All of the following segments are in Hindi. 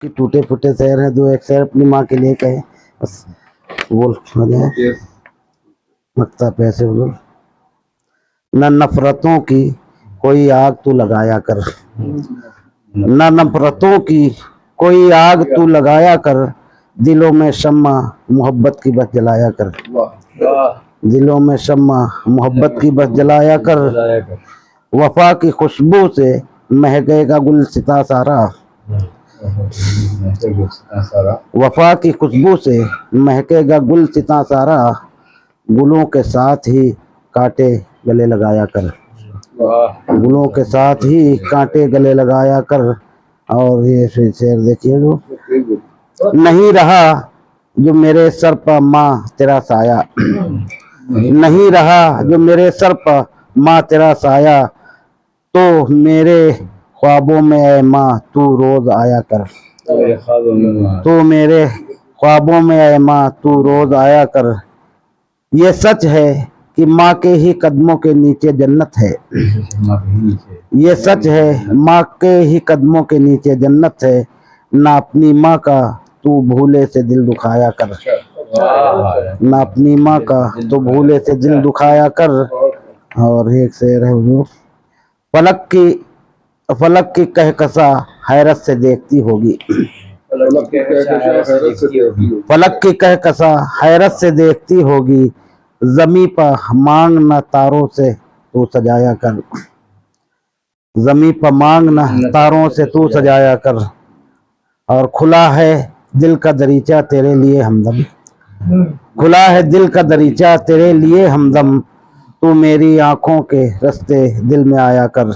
कि टूटे फूटे शहर है, दो एक शहर अपनी माँ के लिए कहे बस बोल मकता पैसे बोल। न नफरतों की कोई आग तू लगाया कर, न नफरतों की कोई आग तू लगाया कर, दिलों में शम्मा मोहब्बत की बस जलाया कर, दिलों में शम्मा मोहब्बत की बस जलाया कर। वफा की खुशबू से महकेगा गुलसिता सारा, वफा की खुशबू से महकेगा गुलसिता सारा, गुलों के साथ ही कांटे गले लगाया कर, गुलों के साथ ही कांटे गले लगाया कर। और ये शेर देखिए, जो नहीं रहा जो मेरे सर पर माँ तेरा साया, नहीं रहा जो मेरे सर पर माँ तेरा साया, तो मेरे ख्वाबों में ऐ माँ तू रोज आया कर, तो मेरे ख्वाबों में ऐ माँ तू रोज आया कर। ये सच है कि माँ के ही कदमों के नीचे जन्नत है, ये सच है माँ के ही कदमों के नीचे जन्नत है, ना अपनी माँ का तू भूले से दिल दुखाया कर, ना अपनी माँ का तो भूले से दिल दुखाया कर। और एक शेर है वो, फलक की कहकशा हैरत से देखती होगी, फलक की कहकशा हैरत से देखती होगी, जमी पर मांग न तारों से तू सजाया कर, जमी पर मांग न तारों से तू सजाया कर। और खुला है दिल का दरीचा तेरे लिए हमदम, खुला है दिल का दरीचा तेरे लिए हमदम, तू मेरी आंखों के रास्ते दिल में आया कर,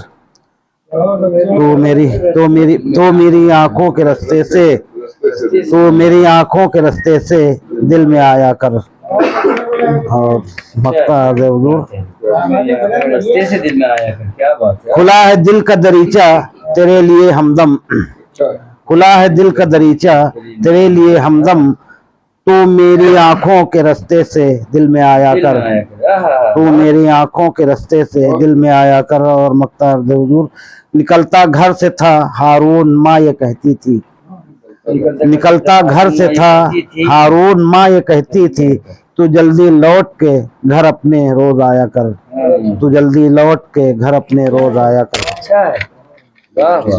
तो मेरी आंखों के रास्ते से, तो मेरी आंखों के रास्ते से दिल में आया कर। और मक्ता रास्ते से दिल में आया कर, क्या बात है। खुला है दिल का दरीचा तेरे लिए हमदम, खुला है दिल का दरीचा तेरे लिए हमदम, तू मेरी आंखों के रास्ते से दिल में आया कर, तू मेरी आंखों के रास्ते से दिल में आया कर। और मख्तार हुजूर, निकलता घर से था हारून माँ ये कहती थी, निकलता घर से था हारून माँ ये कहती थी, तू जल्दी लौट के घर अपने रोज आया कर, तू जल्दी लौट के घर अपने रोज आया कर।